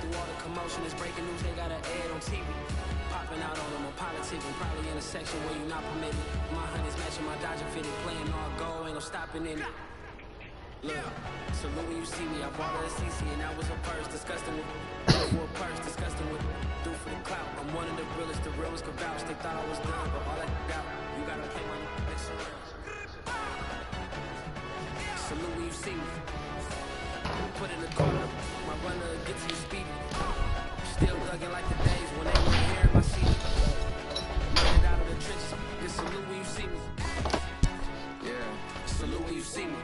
Through all the commotion, it's breaking news, they got an ad on TV. Popping out on them on politics and probably in a section where you're not permitted. My honey's matching my Dodger fitted, playing all goal, ain't no stopping in it. Look, salute when you see me, I bought her a CC and that was a purse, disgusting with for a purse, disgusting with do for the clout. I'm one of the realest, the realest could vouch. They thought I was done, but all that out, you gotta pay money. Salute when you see me. Put in the corner, my runner gets you speedy. Still thugging like the days when they were here in my seat. Made it out of the trenches, just salute when you see me. Yeah, salute when you see me.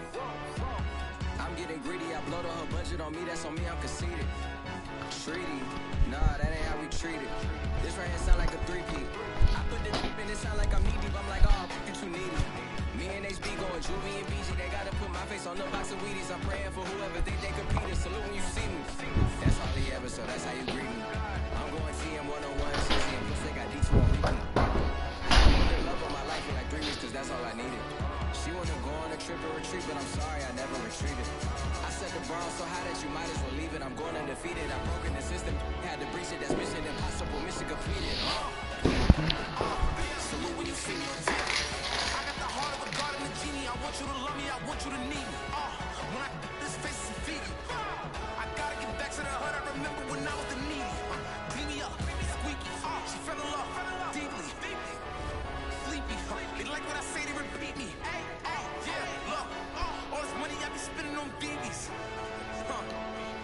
I'm getting greedy, I blowed up her budget on me, that's on me, I'm conceited. Treaty, nah, that ain't how we treat it. This right here sound like a three-peat. I put the deep in, it sound like I'm knee-deep, I'm like, oh, you too needy. Me and HB going Juvie and BG, they gotta put my face on the box of Wheaties. I'm praying for whoever think they competed. Salute when you see me. That's all he ever, so that's how you greet me. I'm going TM 101, CC, and plus they got D2 on repeat. Put love on my life in like 3 weeks, cause that's all I needed. She wanna go on a trip or retreat, but I'm sorry, I never retreated. I set the bar so high that you might as well leave it. I'm going undefeated, I'm broken the system. Had to breach it, that's mission impossible, mission completed. Salute when you see me. I want you to love me, I want you to need me. When I this face is feeding, I gotta get back to the hood. I remember when I was the needy. Beat me up, squeaky. She fell in love deeply, sleepy. They like what I say, they repeat me. Yeah, look, all this money I be spending on BBs.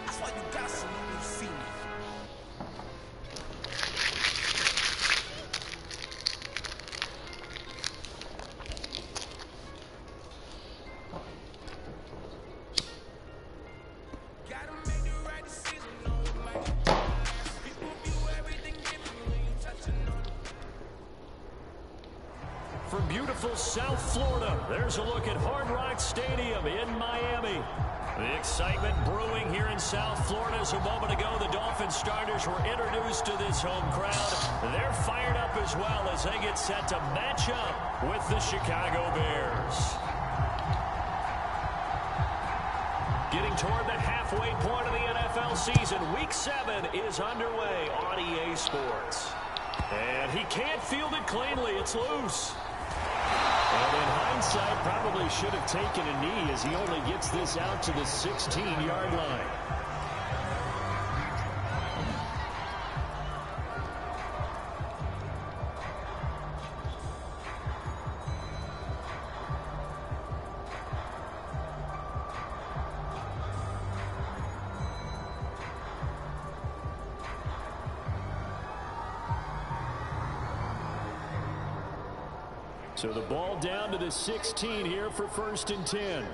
That's why you gotta salute when you see me. From beautiful South Florida, there's a look at Hard Rock Stadium in Miami. The excitement brewing here in South Florida as a moment ago the Dolphins starters were introduced to this home crowd. They're fired up as well as they get set to match up with the Chicago Bears. Getting toward the halfway point of the NFL season, Week 7 is underway on EA Sports. And he can't field it cleanly, it's loose. And in hindsight, probably should have taken a knee as he only gets this out to the 16-yard line. So the ball down to the 16 here for 1st and 10.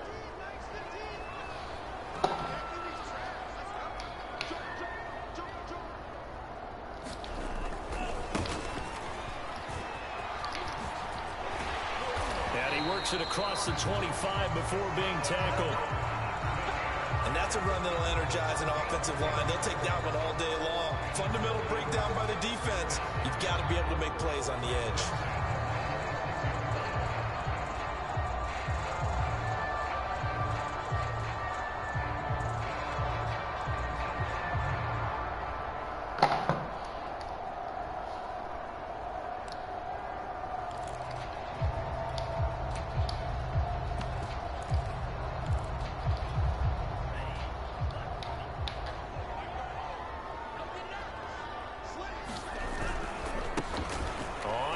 And he works it across the 25 before being tackled. And that's a run that'll energize an offensive line. They'll take that one all day long. Fundamental breakdown by the defense. You've got to be able to make plays on the edge.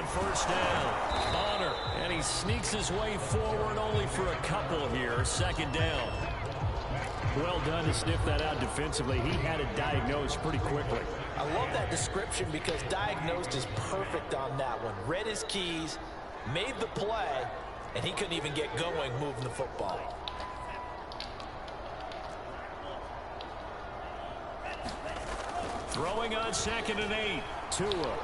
First down, Bonner, and he sneaks his way forward only for a couple here. 2nd down. Well done to sniff that out defensively. He had it diagnosed pretty quickly. I love that description because diagnosed is perfect on that one. Read his keys, made the play, and he couldn't even get going moving the football. Throwing on 2nd and 8. Tua.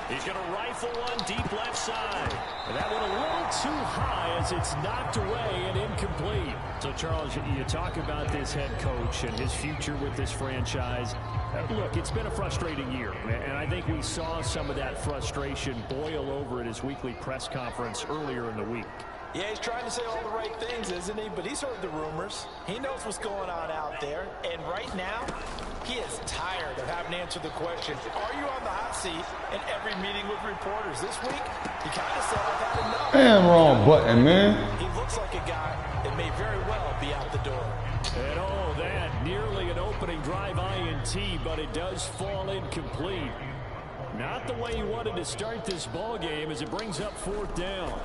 He's going to rifle one deep left side. And that one a little too high as it's knocked away and incomplete. So, Charles, you talk about this head coach and his future with this franchise. Look, it's been a frustrating year, and I think we saw some of that frustration boil over at his weekly press conference earlier in the week. Yeah, he's trying to say all the right things, isn't he? But he's heard the rumors. He knows what's going on out there. And right now, he is tired answer the question, are you on the hot seat in every meeting with reporters? This week, he kind of said, I've had enough. Damn, wrong button, man. He looks like a guy that may very well be out the door. And all that, nearly an opening drive INT, but it does fall incomplete. Not the way he wanted to start this ball game as it brings up 4th down.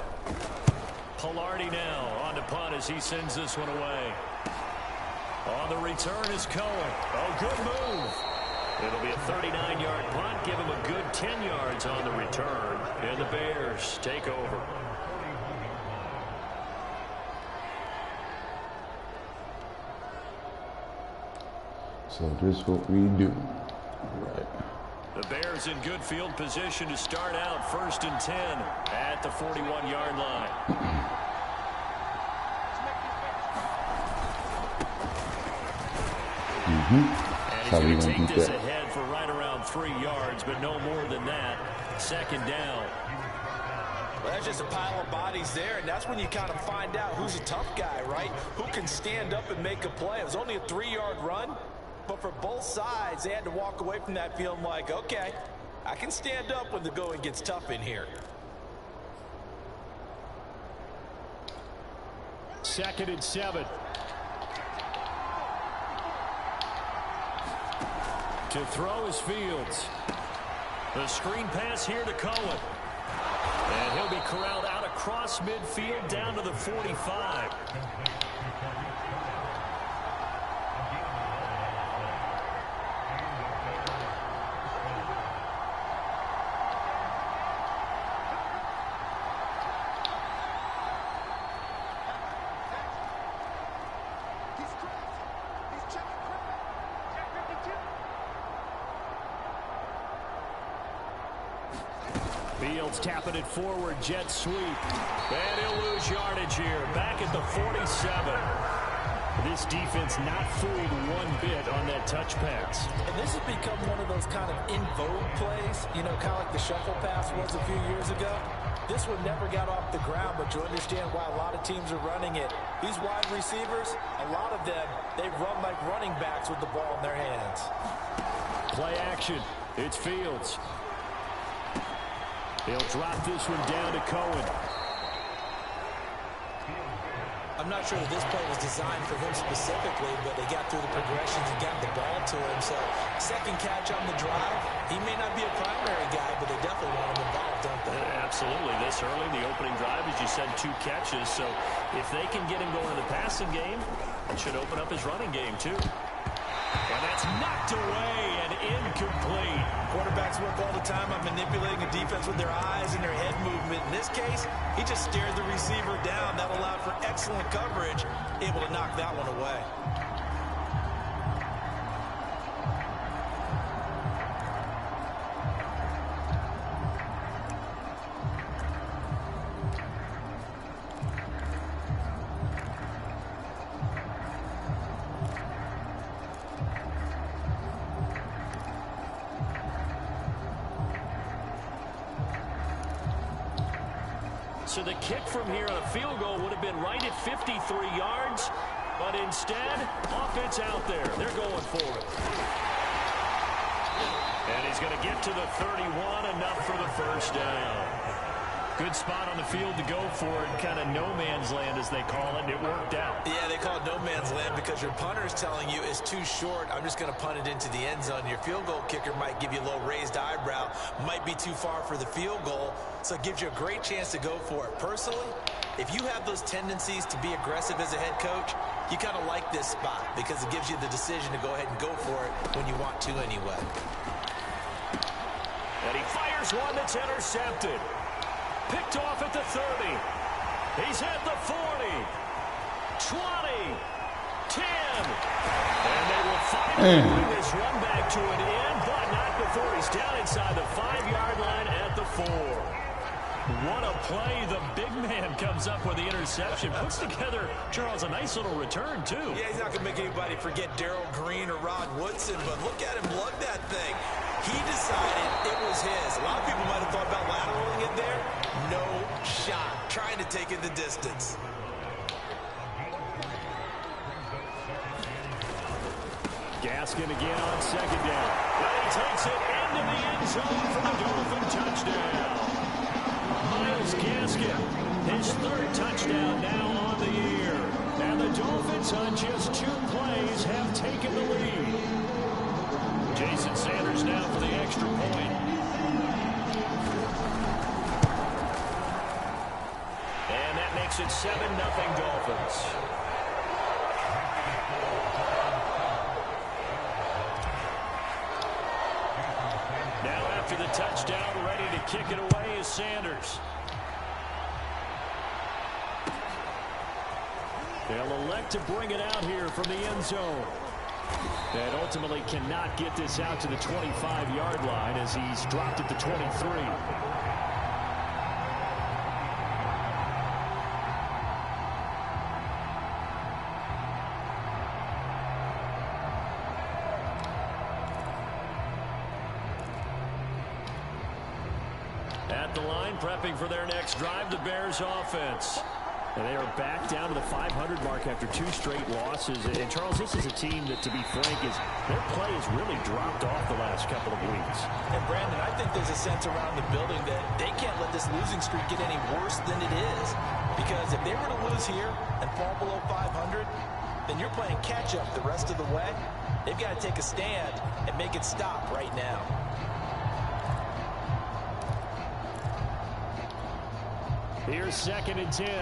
Pilardi now on the punt as he sends this one away. On the return is Cohen. Oh, good move. It'll be a 39-yard punt. Give him a good 10 yards on the return. And the Bears take over. So this is what we do. Right. The Bears in good field position to start out 1st and 10 at the 41-yard line. And he's going to take this ahead for right around 3 yards, but no more than that. 2nd down. Well, that's just a pile of bodies there, and that's when you kind of find out who's a tough guy, right? Who can stand up and make a play. It was only a 3-yard run, but for both sides, they had to walk away from that feeling like, okay, I can stand up when the going gets tough in here. 2nd and 7. To throw is Fields. The screen pass here to Cohen. And he'll be corralled out across midfield down to the 45. Fields tapping it forward, jet sweep. And he'll lose yardage here, back at the 47. This defense not fooled one bit on that touch pass. And this has become one of those kind of in vogue plays, you know, kind of like the shuffle pass was a few years ago. This one never got off the ground, but you understand why a lot of teams are running it. These wide receivers, a lot of them, they run like running backs with the ball in their hands. Play action. It's Fields. They'll drop this one down to Cohen. I'm not sure that this play was designed for him specifically, but they got through the progressions and got the ball to him. So, second catch on the drive. He may not be a primary guy, but they definitely want him involved, don't they? Absolutely. This early, the opening drive, as you said, 2 catches. So, if they can get him going in the passing game, it should open up his running game, too. And that's knocked away and incomplete. Quarterbacks work all the time on manipulating a defense with their eyes and their head movement. In this case, he just stared the receiver down. That allowed for excellent coverage, able to knock that one away. So the kick from here on a field goal would have been right at 53 yards, but instead, offense out there. They're going for it. And he's going to get to the 31, enough for the first down. Good spot on the field to go for it, kind of no man's land as they call it, and it worked out. Yeah, they call it no man's land because your punter is telling you it's too short. I'm just going to punt it into the end zone. Your field goal kicker might give you a little raised eyebrow, might be too far for the field goal, so it gives you a great chance to go for it. Personally, if you have those tendencies to be aggressive as a head coach, you kind of like this spot because it gives you the decision to go ahead and go for it when you want to anyway. And he fires one that's intercepted. Picked off at the 30. He's at the 40. 20. 10. And they will finally bring this run back to an end, but not before he's down inside the 5-yard line at the 4. What a play. The big man comes up with the interception. Puts together, Charles, a nice little return, too. Yeah, he's not going to make anybody forget Darrell Green or Rod Woodson, but look at him lug that thing. He decided it was his. A lot of people might have thought about lateraling it there. No shot. Trying to take it the distance. Gas asking again on second down. And he takes it into the end zone for the Dolphin touchdown. Myles Gaskin, his third touchdown now on the year. And the Dolphins on just 2 plays have taken the lead. Jason Sanders now for the extra point. And that makes it 7-0 Dolphins. Now after the touchdown, ready to kick it away is Sanders. They'll elect to bring it out here from the end zone. And ultimately cannot get this out to the 25-yard line as he's dropped at the 23. At the line, prepping for their next drive, the Bears offense. And they are back down to the 500 mark after 2 straight losses. And, Charles, this is a team that, to be frank, their play has really dropped off the last couple of weeks. And, Brandon, I think there's a sense around the building that they can't let this losing streak get any worse than it is. Because if they were to lose here and fall below 500, then you're playing catch-up the rest of the way. They've got to take a stand and make it stop right now. Here's 2nd and 10.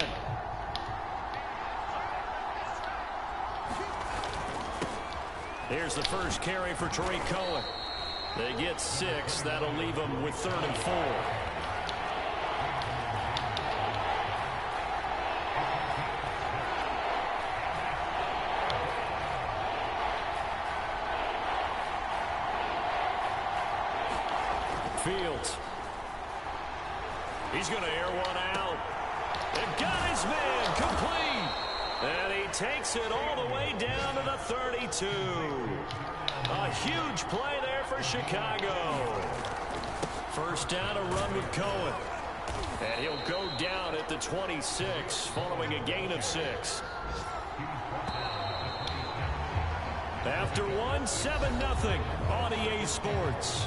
Here's the first carry for Tariq Cohen. They get 6. That'll leave them with 3rd and 4. Fields. He's going to air one out. They've got his man complete. And he takes it all the way down to the 32. A huge play there for Chicago. First down, a run with Cohen. And he'll go down at the 26 following a gain of 6. After 1, 7-0 on EA Sports.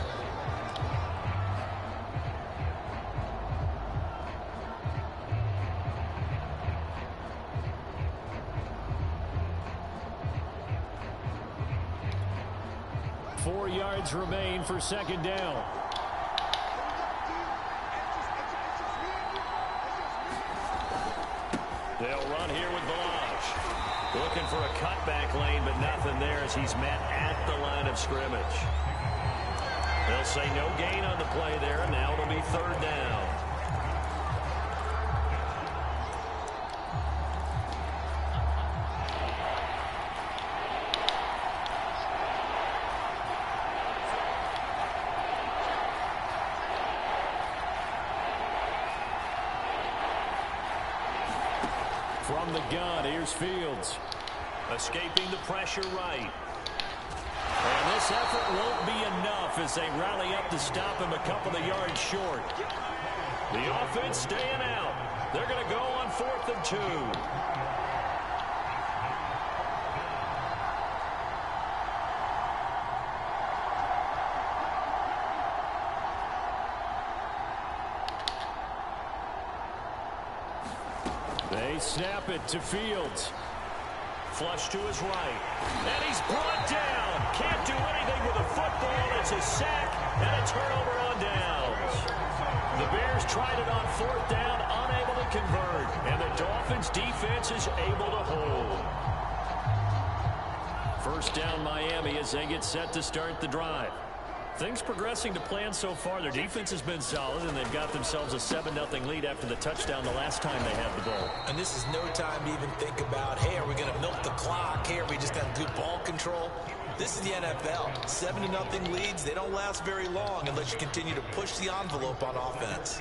Remain for 2nd down. They'll run here with Balaj. Looking for a cutback lane, but nothing there as he's met at the line of scrimmage. They'll say no gain on the play there, and now it'll be 3rd down. From the gun, here's Fields. Escaping the pressure right. And this effort won't be enough as they rally up to stop him a couple of yards short. The offense staying out. They're going to go on 4th and 2. They snap it to Fields. Flush to his right. And he's brought down. Can't do anything with a football. It's a sack and a turnover on downs. The Bears tried it on 4th down, unable to convert. And the Dolphins defense is able to hold. First down Miami as they get set to start the drive. Things progressing to plan so far. Their defense has been solid, and they've got themselves a 7-0 lead after the touchdown the last time they had the ball. And this is no time to even think about, hey, are we going to milk the clock? Hey, are we just got good ball control? This is the NFL. 7-0 leads, they don't last very long unless you continue to push the envelope on offense.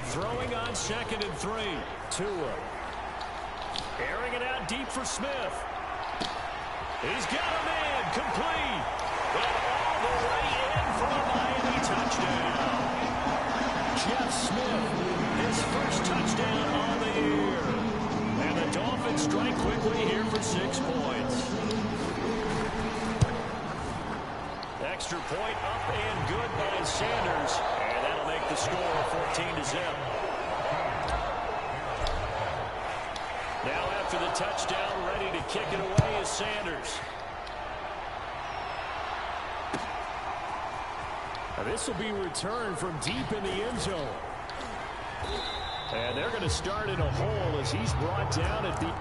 Throwing on 2nd and 3. Tua. Airing it out deep for Smith. He's got a man complete. And all the way in for a Miami touchdown. Jeff Smith, his first touchdown on the year. And the Dolphins strike quickly here for 6 points. Extra point up and good by Sanders. And that'll make the score 14-0. Now after the touchdown, ready to kick it away is Sanders. Now this will be returned from deep in the end zone. And they're going to start in a hole as he's brought down at the...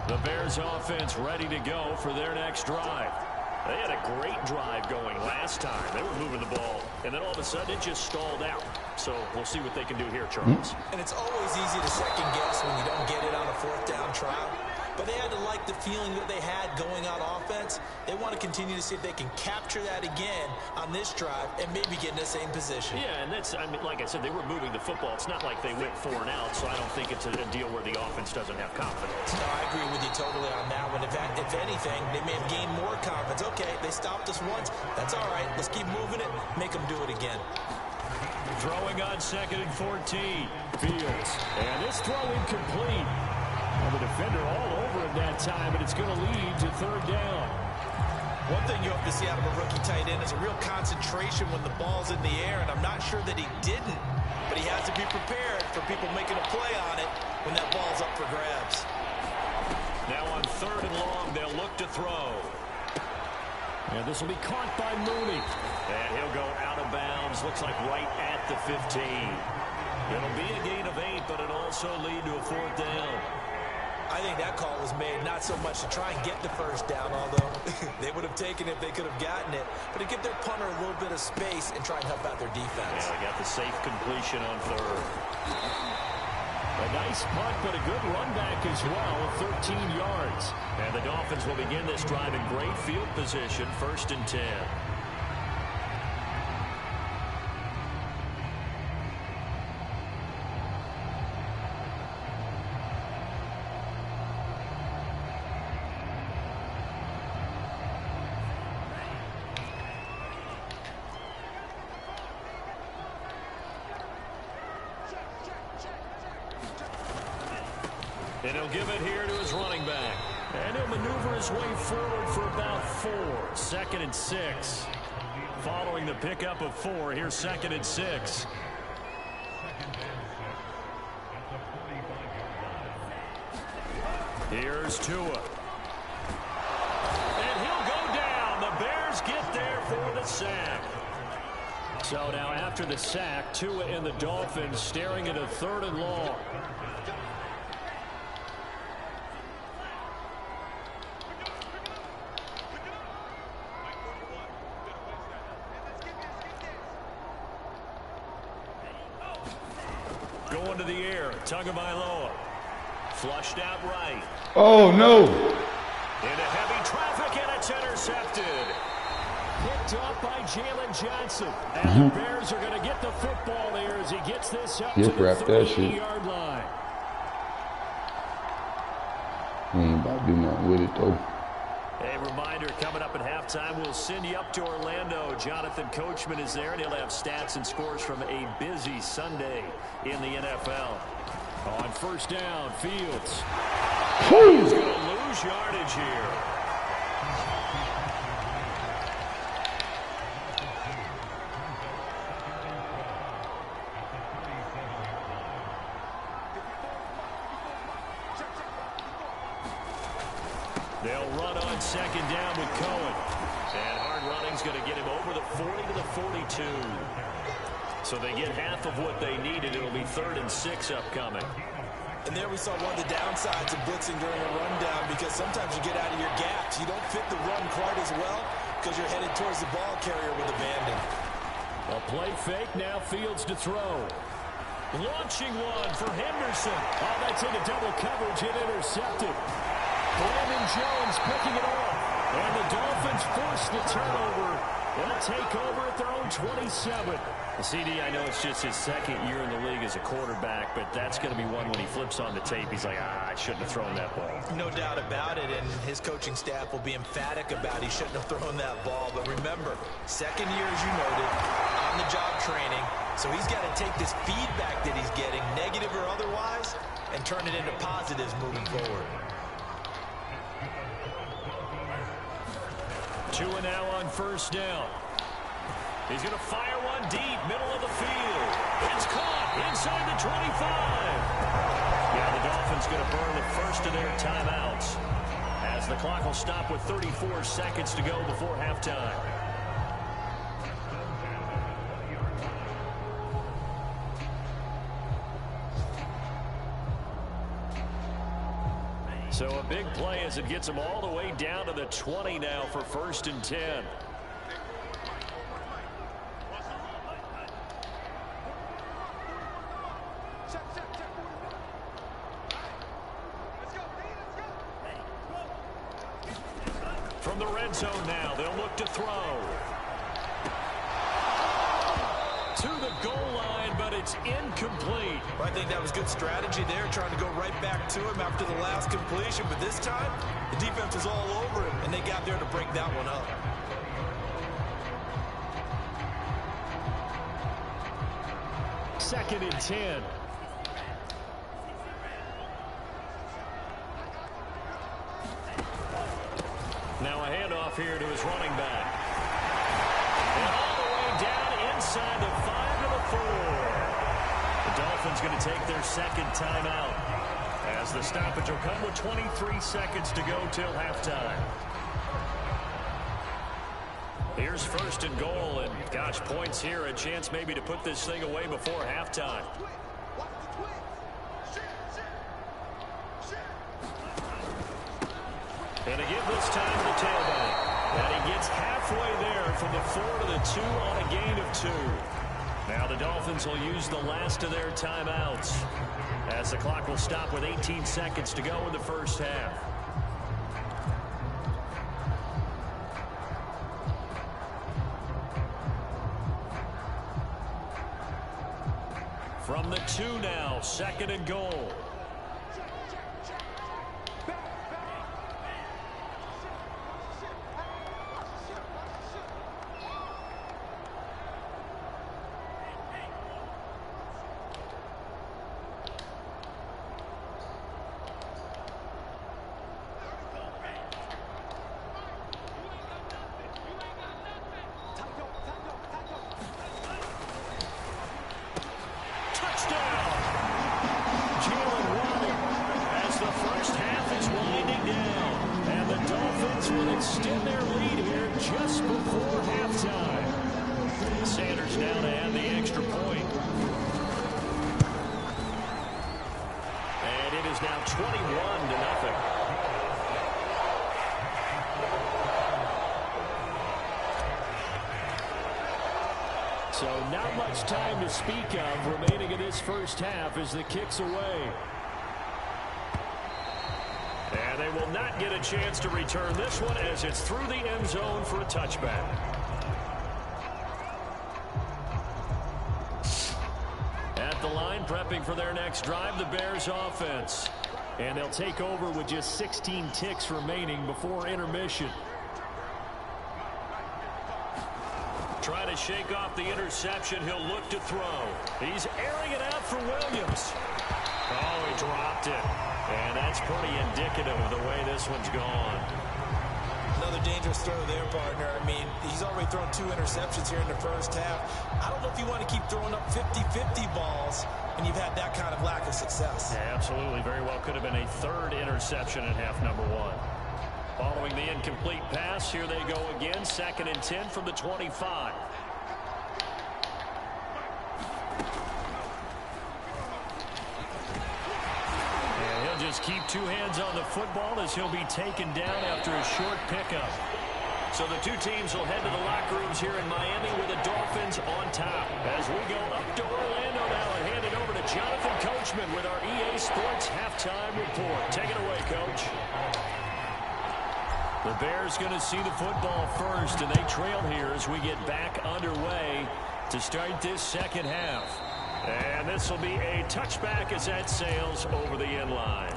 The Bears offense ready to go for their next drive. They had a great drive going last time. They were moving the ball, and then all of a sudden it just stalled out. So we'll see what they can do here, Charles. And it's always easy to second guess when you don't get it on a fourth down trial. But they had to like the feeling that they had going on offense. They want to continue to see if they can capture that again on this drive and maybe get in the same position. Yeah, and that's, I mean, like I said, they were moving the football. It's not like they went 4 and out, so I don't think it's a deal where the offense doesn't have confidence. No, I agree with you totally on that one. If anything, they may have gained more confidence. Okay, they stopped us once. That's all right. Let's keep moving it. Make them do it again. Throwing on 2nd and 14. Fields. And this throw incomplete. Well, the defender all over him that time, and it's going to lead to 3rd down. One thing you hope to see out of a rookie tight end is a real concentration when the ball's in the air, and I'm not sure that he didn't, but he has to be prepared for people making a play on it when that ball's up for grabs. Now on 3rd and long, they'll look to throw. And this will be caught by Mooney. And he'll go out of bounds, looks like right at the 15. It'll be a gain of 8, but it'll also lead to a 4th down. I think that call was made not so much to try and get the first down, although they would have taken it if they could have gotten it, but to give their punter a little bit of space and try and help out their defense. Yeah, they got the safe completion on 3rd. A nice punt, but a good run back as well, 13 yards. And the Dolphins will begin this drive in great field position, 1st and 10. And he'll give it here to his running back. And he'll maneuver his way forward for about 4. 2nd and 6. Following the pickup of 4, here's 2nd and 6. Here's Tua. And he'll go down. The Bears get there for the sack. So now after the sack, Tua and the Dolphins staring at a 3rd and long. Going to the air, Tagovailoa. Flushed out right. Oh, no. Into heavy traffic, and it's intercepted. Picked up by Jalen Johnson. And the Bears are going to get the football here as he gets this up to the 3-yard line. We ain't about to do nothing with it, though. A reminder, coming up at halftime, we'll send you up to Orlando. Jonathan Coachman is there, and he'll have stats and scores from a busy Sunday in the NFL. On 1st down, Fields. He's going to lose yardage here. They'll run on 2nd down with Cohen. And hard running's going to get him over the 40 to the 42. So they get half of what they needed. It'll be 3rd and 6 upcoming. And there we saw one of the downsides of blitzing during a rundown, because sometimes you get out of your gaps. You don't fit the run quite as well because you're headed towards the ball carrier with abandon. A play fake, now Fields to throw. Launching one for Henderson. Oh, that's into double coverage and intercepted. Brandon Jones picking it off. And the Dolphins force the turnover. They'll take over at their own 27. The CD, I know it's just his second year in the league as a quarterback, but that's going to be one when he flips on the tape. He's like, I shouldn't have thrown that ball. No doubt about it, and his coaching staff will be emphatic about he shouldn't have thrown that ball. But remember, second year, as you noted, on-the-job training, so he's got to take this feedback that he's getting, negative or otherwise, and turn it into positives moving forward. 2 and now on first down. He's going to fire one deep, middle of the field. It's caught inside the 25. Yeah, the Dolphins going to burn the first of their timeouts as the clock will stop with 34 seconds to go before halftime. So a big play as it gets them all the way down to the 20 now for 1st and 10. From the red zone now, they'll look to throw. To the goal line, but it's incomplete. Well, I think that was good strategy there, trying to go right back to him after the last completion. But this time, the defense was all over him, and they got there to break that one up. Second and 10. Now a handoff here to his running back. And all the way down inside the 5 to the 4. The Dolphins going to take their second timeout as the stoppage will come with 23 seconds to go till halftime. Here's 1st and goal, and gosh, points here, a chance maybe to put this thing away before halftime. And again this time to the tailback. And he gets halfway there from the 4 to the 2 on a gain of 2. Now the Dolphins will use the last of their timeouts as the clock will stop with 18 seconds to go in the first half. From the 2 now, 2nd and goal. So not much time to speak of remaining in this first half as the kick's away. And they will not get a chance to return this one as it's through the end zone for a touchback. At the line, prepping for their next drive, the Bears offense. And they'll take over with just 16 ticks remaining before intermission. Trying to shake off the interception. He'll look to throw. He's airing it out for Williams. Oh, he dropped it. And that's pretty indicative of the way this one's gone. Another dangerous throw there, partner. I mean, he's already thrown 2 interceptions here in the first half. I don't know if you want to keep throwing up 50-50 balls when you've had that kind of lack of success. Yeah, absolutely. Very well could have been a 3rd interception in half number 1. Following the incomplete pass, here they go again. 2nd and 10 from the 25. just keep two hands on the football as he'll be taken down after a short pickup. So the two teams will head to the locker rooms here in Miami with the Dolphins on top. As we go up to Orlando now and hand it over to Jonathan Coachman with our EA Sports halftime report. Take it away, Coach. The Bears going to see the football first, and they trail here as we get back underway to start this second half. And this will be a touchback as that sails over the end line.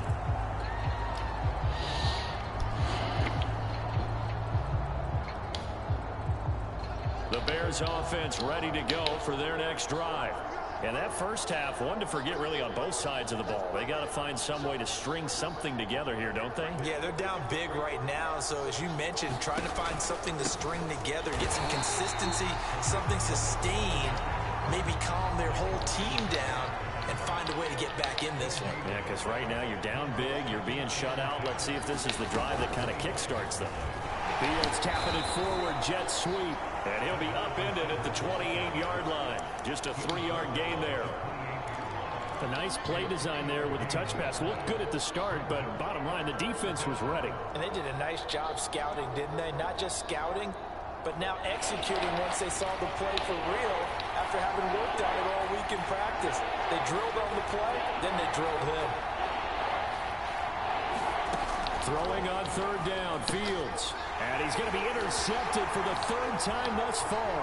The Bears offense ready to go for their next drive. And that first half, one to forget really on both sides of the ball. They got to find some way to string something together here, don't they? Yeah, they're down big right now. So as you mentioned, trying to find something to string together, get some consistency, something sustained, maybe calm their whole team down and find a way to get back in this one. Yeah, because right now you're down big, you're being shut out. Let's see if this is the drive that kind of kickstarts them. Fields tapping it forward, jet sweep. And he'll be upended at the 28-yard line. Just a 3-yard gain there. A nice play design there with the touch pass. Looked good at the start, but bottom line, the defense was ready. And they did a nice job scouting, didn't they? Not just scouting, but now executing once they saw the play for real after having worked on it all week in practice. They drilled on the play, then they drilled him. Throwing on third down, Fields. And he's going to be intercepted for the third time thus far.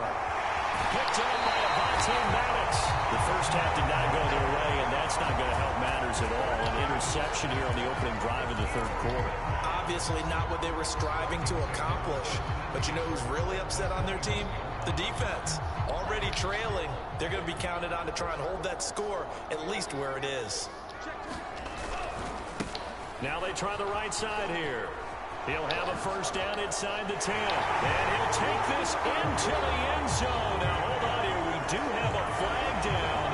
Picked up by Avonte Maddox. The first half did not go their way, and that's not going to help matters at all. An interception here on the opening drive of the third quarter. Obviously not what they were striving to accomplish. But you know who's really upset on their team? The defense. Already trailing. They're going to be counted on to try and hold that score at least where it is. Now they try the right side here. He'll have a first down inside the 10. And he'll take this into the end zone. Now, hold on here. We do have a flag down.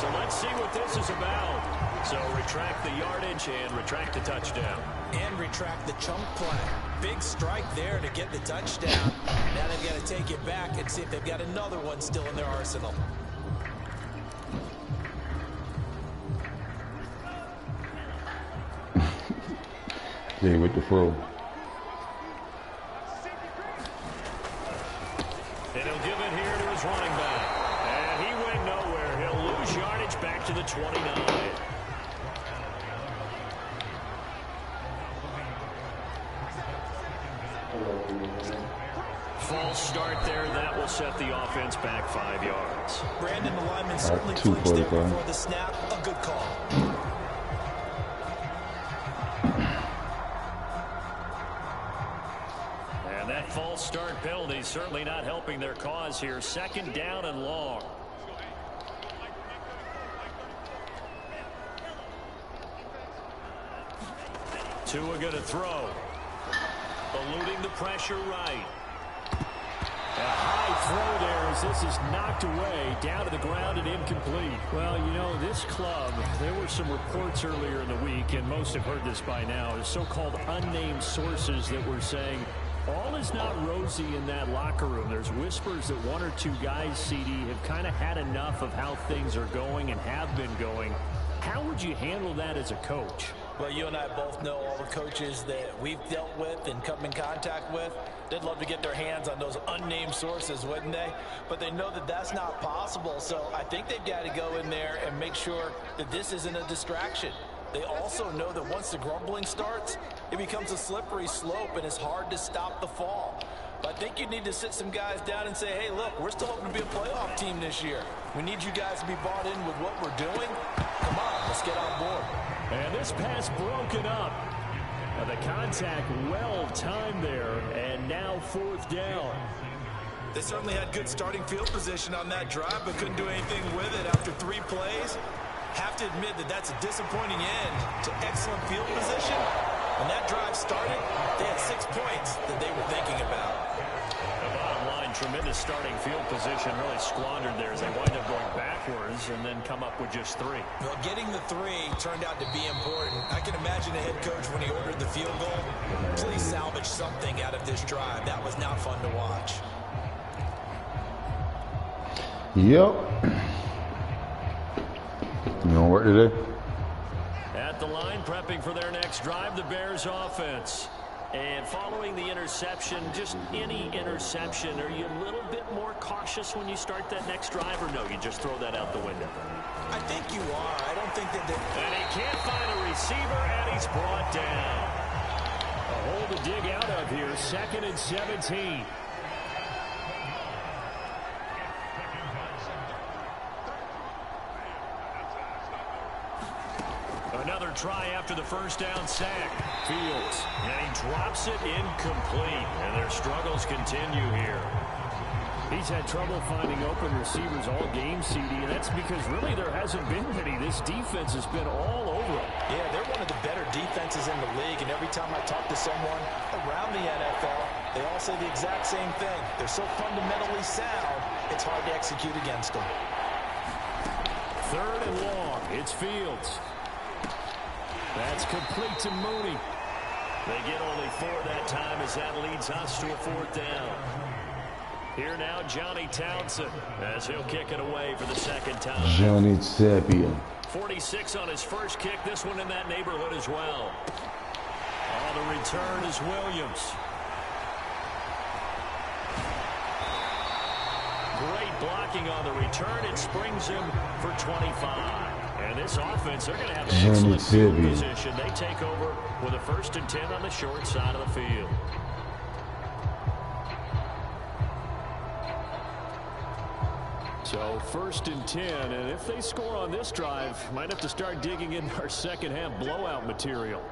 So let's see what this is about. So retract the yardage and retract the touchdown. And retract the chunk play. Big strike there to get the touchdown. Now they've got to take it back and see if they've got another one still in their arsenal. Jay with the throw. And he'll give it here to his running back. And he went nowhere. He'll lose yardage back to the 29. False start there. That will set the offense back 5 yards. Brandon, the lineman certainly flinched there before the snap. A good call. And that false start penalty certainly not helping their cause here. Second down and long. Tua going to throw. Eluding the pressure right. A high throw there as this is knocked away, down to the ground and incomplete. Well, you know, this club, there were some reports earlier in the week, and most have heard this by now, is so-called unnamed sources that were saying all is not rosy in that locker room. There's whispers that one or two guys, CD, have kind of had enough of how things are going and have been going. How would you handle that as a coach? Well, you and I both know all the coaches that we've dealt with and come in contact with. They'd love to get their hands on those unnamed sources, wouldn't they? But they know that that's not possible, so I think they've got to go in there and make sure that this isn't a distraction. They also know that once the grumbling starts, it becomes a slippery slope and it's hard to stop the fall. But I think you need to sit some guys down and say, hey, look, we're still hoping to be a playoff team this year. We need you guys to be bought in with what we're doing. Come on, let's get on board. And this pass broken up. The contact well timed there, and now fourth down. They certainly had good starting field position on that drive, but couldn't do anything with it after 3 plays. Have to admit that that's a disappointing end to excellent field position. When that drive started, they had 6 points that they were thinking about. The bottom line, tremendous starting field position, really squandered there as they wind up going backwards and then come up with just 3. Well, getting the 3 turned out to be important. I can imagine the head coach when he ordered the field goal. Please salvage something out of this drive. That was not fun to watch. Yep. You gonna work today? At the line, prepping starting for their next drive, the Bears offense. And following the interception, just any interception, are you a little bit more cautious when you start that next drive, or no, you just throw that out the window? I think you are. I don't think that And he can't find a receiver, and he's brought down. A hole to dig out of here, 2nd and 17. Another try after the first down sack. Fields, and he drops it incomplete. And their struggles continue here. He's had trouble finding open receivers all game, CD, and that's because really there hasn't been any. This defense has been all over him. Yeah, they're one of the better defenses in the league, and every time I talk to someone around the NFL, they all say the exact same thing. They're so fundamentally sound, it's hard to execute against them. 3rd and long. It's Fields. That's complete to Mooney. They get only 4 that time as that leads us to a 4th down. Here now, Johnny Townsend, as he'll kick it away for the 2nd time. Johnny Tapia. 46 on his first kick, this one in that neighborhood as well. On the return is Williams. Great blocking on the return. It springs him for 25. And this offense, they're going to have an excellent field position. They take over with a 1st and 10 on the short side of the field. So 1st and 10, and if they score on this drive, might have to start digging in our second half blowout material.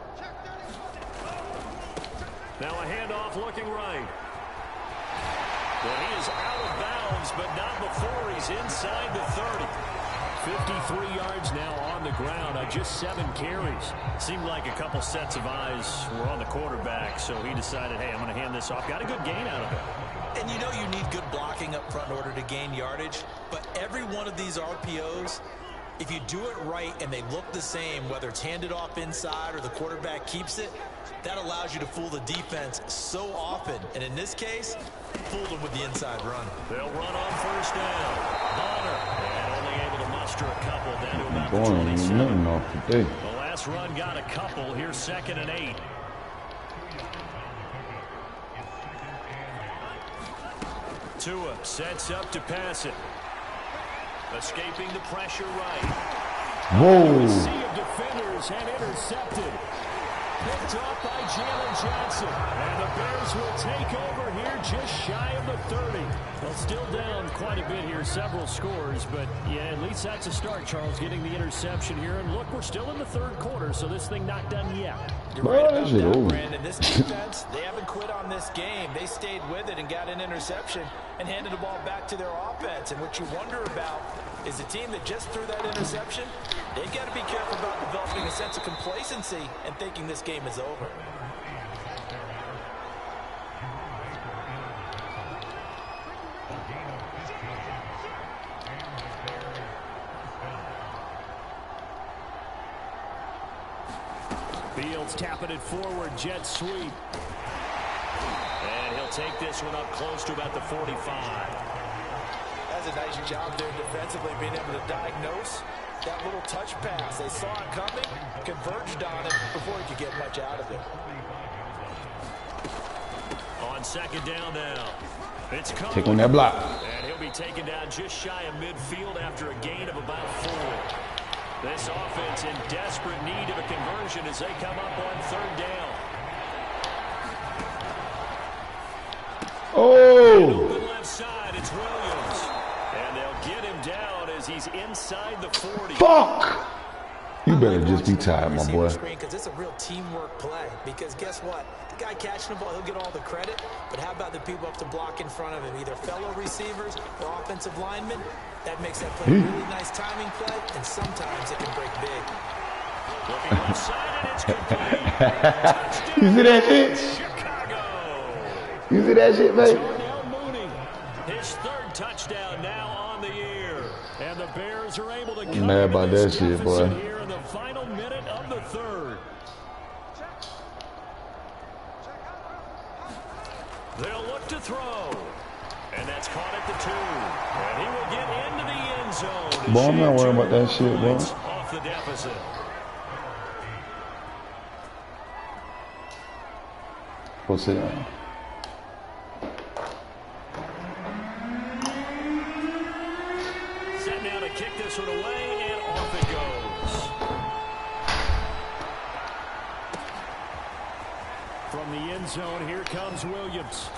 Now a handoff looking right. Well, he is out of bounds, but not before he's inside the 30. 53 yards now on the ground on just 7 carries. Seemed like a couple sets of eyes were on the quarterback, so he decided, hey, I'm going to hand this off. Got a good gain out of it. And you know you need good blocking up front in order to gain yardage, but every one of these RPOs, if you do it right and they look the same, whether it's handed off inside or the quarterback keeps it, that allows you to fool the defense so often. And in this case, fooled them with the inside run. They'll run on 1st down. Bonner, and only able to muster a couple down to about the 27. The last run got a couple. Here's 2nd and 8. Tua sets up to pass it. Escaping the pressure right. Whoa. A sea of defenders and intercepted. Picked off by Jalen Johnson. And the Bears will take over here just shy of the 30. Well, still down quite a bit here, several scores. But, yeah, at least that's a start, Charles, getting the interception here. And, look, we're still in the 3rd quarter, so this thing not done yet. You're right about that, Brandon. This defense, they haven't quit on this game. They stayed with it and got an interception and handed the ball back to their offense. And what you wonder about is the team that just threw that interception, they've got to be careful about developing a sense of complacency and thinking this game is over. Fields tapping it forward, jet sweep. And he'll take this one up close to about the 45. That's a nice job there defensively, being able to diagnose that little touch pass. They saw it coming, converged on it before he could get much out of it. On 2nd down now. It's coming. Take on that block. And he'll be taken down just shy of midfield after a gain of about 4. This offense in desperate need of a conversion as they come up on 3rd down. Oh! Open left side, it's Williams. And they'll get him down as he's inside the 40. Fuck! You better just be tired, my boy. Because it's a real teamwork play. Because guess what? The guy catching the ball, he'll get all the credit. But how about the people up to block in front of him? Either fellow receivers or offensive linemen. That makes that play a really nice timing play. And sometimes it can break big. Looking left side, and it's complete. You see that shit? Chicago. You see that shit, man? Darnell Mooney. His 3rd touchdown now on the year. And the Bears are able to I'm mad about that shit, boy. Here in the final minute of the 3rd. They'll look to throw. And that's caught at the 2. And he will get into the end zone. Boy, I'm not worried about that shit, boy. Off the deficit. Go sit down. Set now to kick this one away, and off it goes. From the end zone, here comes Williams.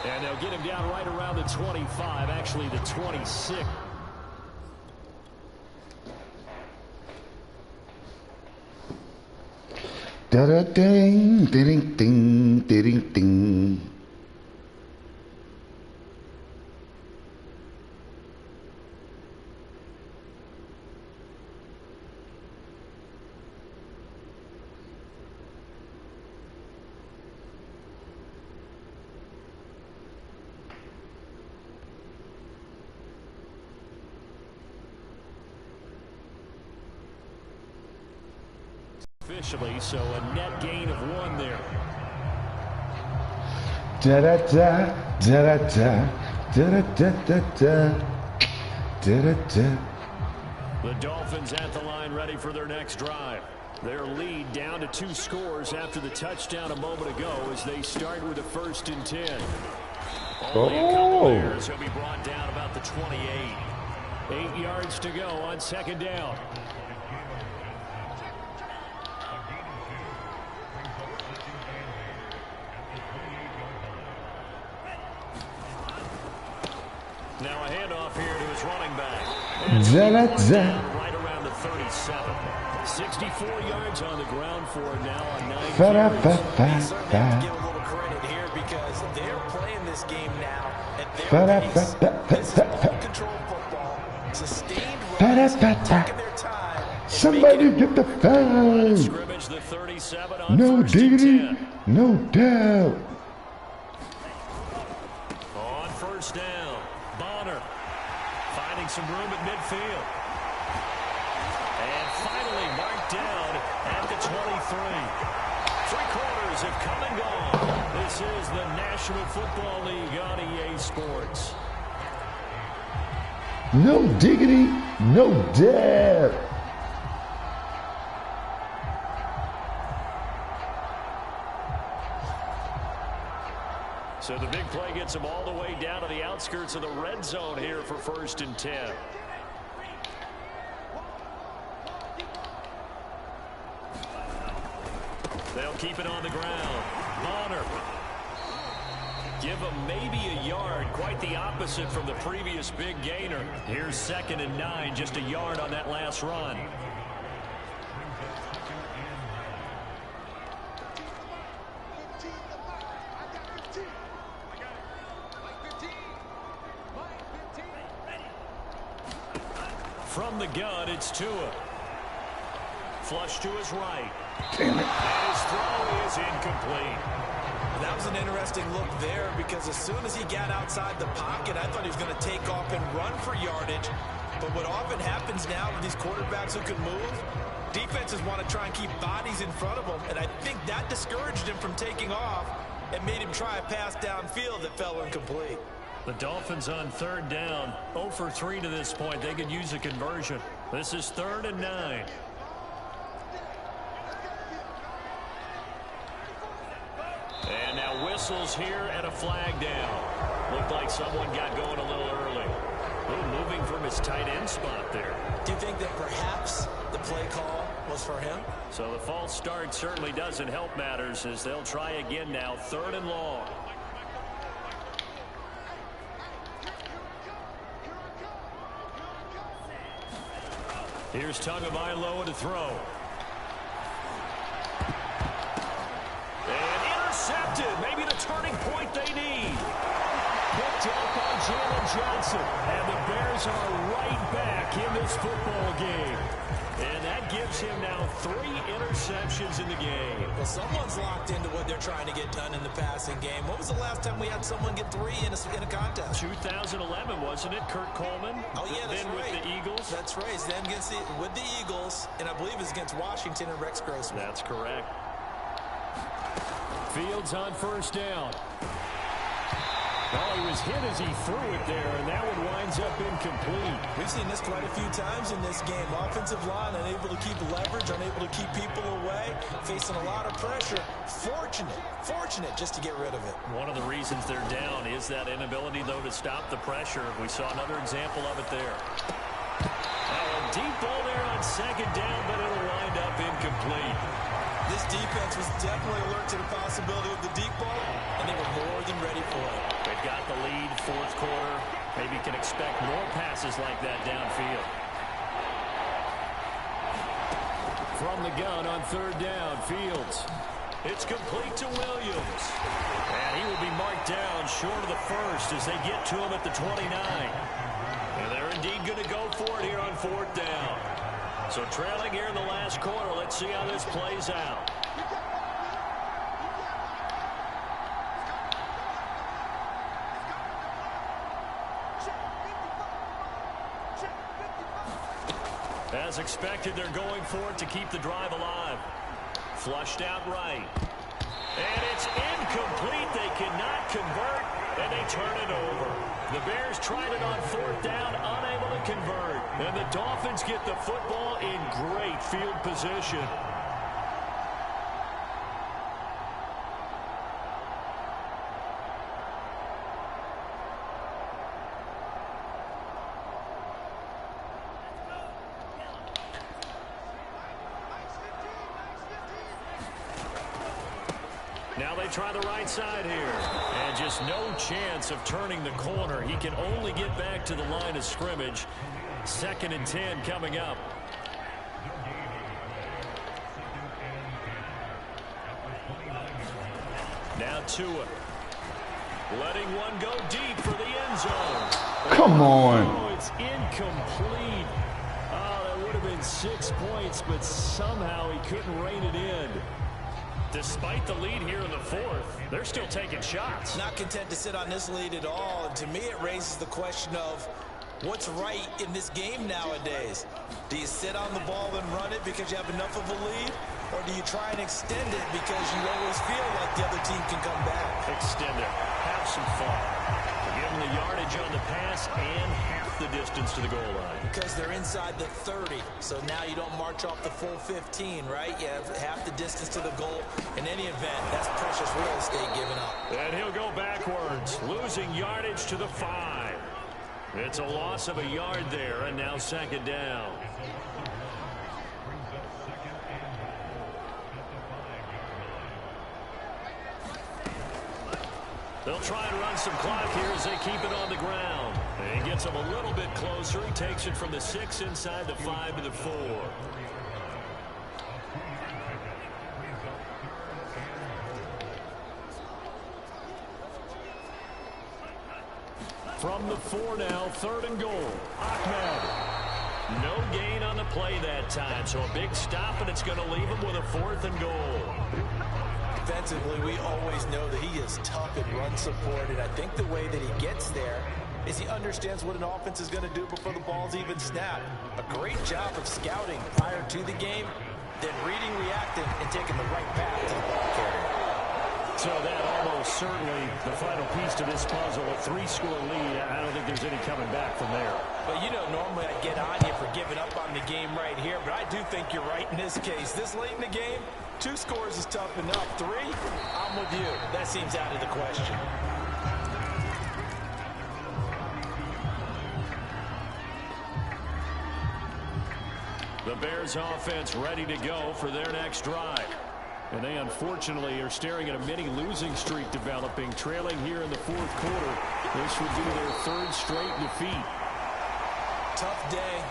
And they'll get him down right around the 25, actually the 26. Da da ding, ding, ding, ding, ding. Officially, so a net gain of 1 there. Da da da da da da da da da da da da. The Dolphins at the line, ready for their next drive. Their lead down to 2 scores after the touchdown a moment ago as they start with a 1st and 10. Only a couple there as he'll be brought down about the 28. 8 yards to go on 2nd down. Now a handoff here to his running back. Right around the 37. 64 yards on the ground for it now on 9 They certainly have to give a little credit here because they're playing this game now at their pace. This is ball-control football, sustained runs, taking their time. Somebody get the flag. Scrimmage the 37 on No 1st and diggity, 10. no doubt. On 1st down, Bonner finding some room at midfield. And finally marked down at the 23. 3 quarters have come and gone. This is the National Football League on EA Sports. No diggity, no doubt. So the big play gets them all the way down to the outskirts of the red zone here for 1st and 10. They'll keep it on the ground. Bonner. Give them maybe a yard. Quite the opposite from the previous big gainer. Here's 2nd and 9. Just a yard on that last run. From the gun, it's Tua. Flush to his right. Damn it. And his throw is incomplete. That was an interesting look there because as soon as he got outside the pocket, I thought he was going to take off and run for yardage. But what often happens now with these quarterbacks who can move, defenses want to try and keep bodies in front of them. And I think that discouraged him from taking off and made him try a pass downfield that fell incomplete. The Dolphins on 3rd down. 0 for 3 to this point. They could use a conversion. This is 3rd and 9. And now whistles here and a flag down. Looked like someone got going a little early. A little moving from his tight end spot there. Do you think that perhaps the play call was for him? So the false start certainly doesn't help matters as they'll try again now. 3rd and long. Here's Tagovailoa to throw. And intercepted. Maybe the turning point they need. Picked up by Jalen Johnson. And the Bears are right back in this football game. And that gives him now 3 interceptions in the game. Well, someone's locked into what they're trying to get done in the passing game. When was the last time we had someone get 3 in a contest? 2011, wasn't it? Kurt Coleman? Oh, yeah, that's then right. With the Eagles? That's right. Then with the Eagles, and I believe it's against Washington and Rex Grossman. That's correct. Fields on 1st down. Oh, he was hit as he threw it there, and that one winds up incomplete. We've seen this quite a few times in this game. Offensive line unable to keep leverage, unable to keep people away, facing a lot of pressure. Fortunate just to get rid of it. One of the reasons they're down is that inability, though, to stop the pressure. We saw another example of it there. A deep ball there on second down, but it'll wind up incomplete. This defense was definitely alert to the possibility of the deep ball, and they were more than ready for it. They've got the lead, fourth quarter. Maybe can expect more passes like that downfield. From the gun on third down, Fields. It's complete to Williams. And he will be marked down short of the first as they get to him at the 29. And they're indeed going to go for it here on fourth down. So trailing here in the last quarter. Let's see how this plays out. As expected, they're going for it to keep the drive alive. Flushed out right. And it's incomplete. They cannot convert, and they turn it over. The Bears tried it on fourth down, unable to convert. And the Dolphins get the football in great field position. Now they try the right side here. And just no chance of turning the corner. He can only get back to the line of scrimmage. 2nd and 10 coming up. Now Tua. Letting one go deep for the end zone. Come on. Oh, it's incomplete. Oh, that would have been 6 points, but somehow he couldn't rein it in. Despite the lead here in the fourth, they're still taking shots. Not content to sit on this lead at all. And to me, it raises the question of what's right in this game nowadays. Do you sit on the ball and run it because you have enough of a lead? Or do you try and extend it because you always feel like the other team can come back? Extend it. Have some fun. Give them the yardage on the pass and half the distance to the goal line. Because they're inside the 30, so now you don't march off the full 15, right? You have half the distance to the goal. In any event, that's precious real estate given up. And he'll go backwards, losing yardage to the 5. It's a loss of a yard there, and now 2nd down. They'll try and run some clock here as they keep it on the ground. And he gets them a little bit closer. He takes it from the 6 inside the 5 to the 4. From the 4 now, 3rd and goal. Ahmed. No gain on the play that time, so a big stop, and it's going to leave him with a 4th and goal. Defensively, we always know that he is tough at run support, and I think the way that he gets there is he understands what an offense is going to do before the ball's even snapped. A great job of scouting prior to the game, then reading, reacting, and taking the right path to the ball carrier. So that almost certainly the final piece to this puzzle, a 3-score lead. I don't think there's any coming back from there. But, you know, normally I'd get on you for giving up on the game right here, but I do think you're right in this case. This late in the game, 2 scores is tough enough. 3, I'm with you. That seems out of the question. The Bears offense ready to go for their next drive. And they unfortunately are staring at a mini losing streak developing, trailing here in the 4th quarter. This would be their 3rd straight defeat. Tough day,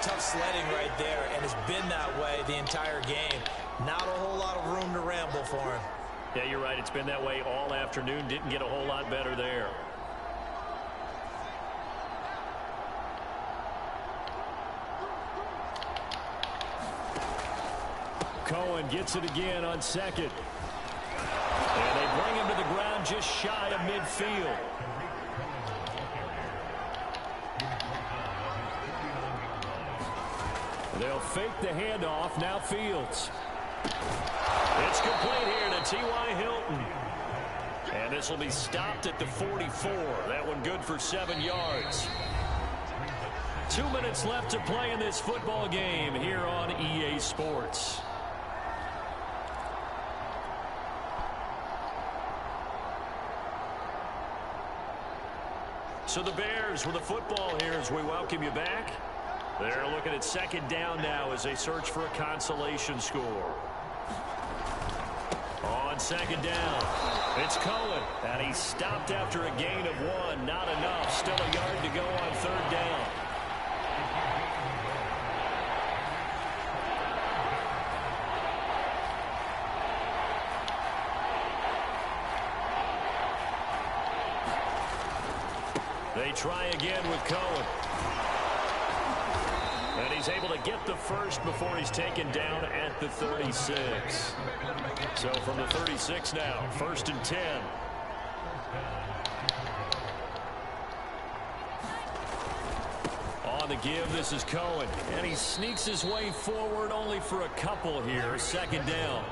tough sledding right there, and it's been that way the entire game. Not a whole lot of room to ramble for him. Yeah, you're right. It's been that way all afternoon. Didn't get a whole lot better there. Cohen gets it again on 2nd. And they bring him to the ground just shy of midfield. They'll fake the handoff. Now Fields. It's complete here to T.Y. Hilton. And this will be stopped at the 44. That one good for 7 yards. 2 minutes left to play in this football game here on EA Sports. So the Bears with the football here as we welcome you back. They're looking at second down now as they search for a consolation score. On second down, it's Cohen, and he's stopped after a gain of 1. Not enough. Still a yard to go on third down. They try again with Cohen. And he's able to get the first before he's taken down at the 36. So from the 36 now, 1st and 10. On the give, this is Cohen. And he sneaks his way forward only for a couple here. Second down.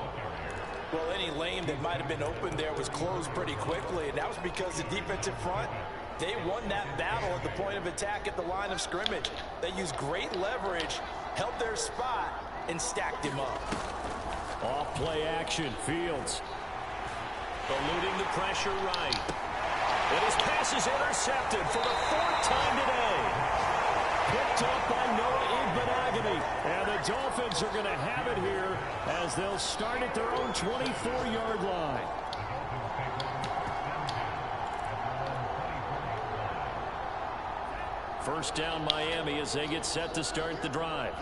Well, any lane that might have been open there was closed pretty quickly, and that was because the defensive front, they won that battle at the point of attack at the line of scrimmage. They used great leverage, held their spot, and stacked him up. Off play action, Fields. Eluding the pressure right. And his pass is intercepted for the 4th time today. Picked up by Noah Igbenogany. And the Dolphins are going to have it here as they'll start at their own 24-yard line. First down Miami as they get set to start the drive.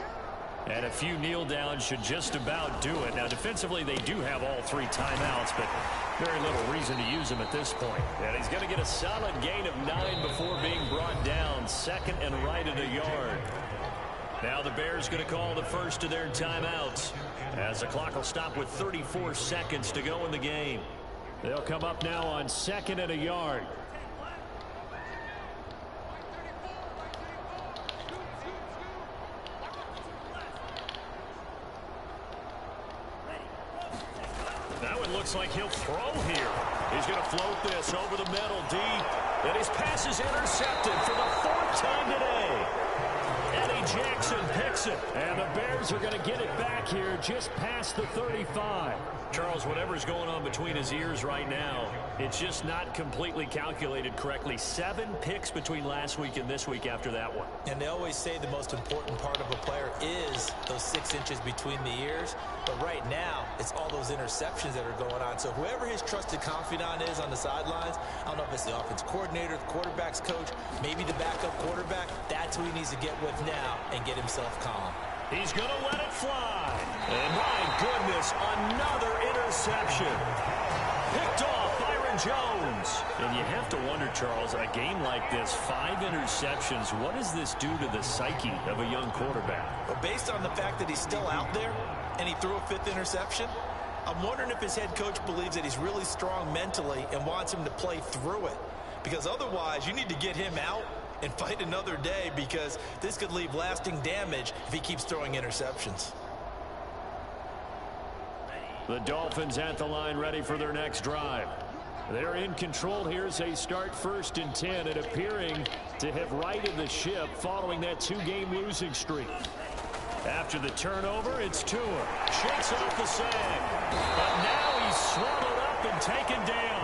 And a few kneel downs should just about do it. Now defensively they do have all 3 timeouts, but very little reason to use them at this point. And he's going to get a solid gain of 9 before being brought down. 2nd and right at a yard. Now the Bears going to call the first of their timeouts as the clock will stop with 34 seconds to go in the game. They'll come up now on 2nd and a yard. That one looks like he'll throw here. He's going to float this over the middle deep. And his pass is intercepted for the 4th time today. Eddie Jackson picks it. And the Bears are going to get it back here just past the 35. Charles, whatever's going on between his ears right now, it's just not completely calculated correctly. 7 picks between last week and this week after that one. And they always say the most important part of a player is those 6 inches between the ears. But right now, it's all those interceptions that are going on. So whoever his trusted confidant is on the sidelines, I don't know if it's the offense coordinator, the quarterback's coach, maybe the backup quarterback, that's who he needs to get with now and get himself calm. He's going to let it fly. And my goodness, another interception. Picked off Byron Jones. And you have to wonder, Charles, a game like this, 5 interceptions, what does this do to the psyche of a young quarterback? Well, based on the fact that he's still out there and he threw a 5th interception, I'm wondering if his head coach believes that he's really strong mentally and wants him to play through it. Because otherwise, you need to get him out and fight another day, because this could leave lasting damage if he keeps throwing interceptions. The Dolphins at the line ready for their next drive. They're in control here as they start 1st and 10 and appearing to have righted the ship following that 2-game losing streak. After the turnover, it's Tua. Shakes off the sag. But now he's swallowed up and taken down.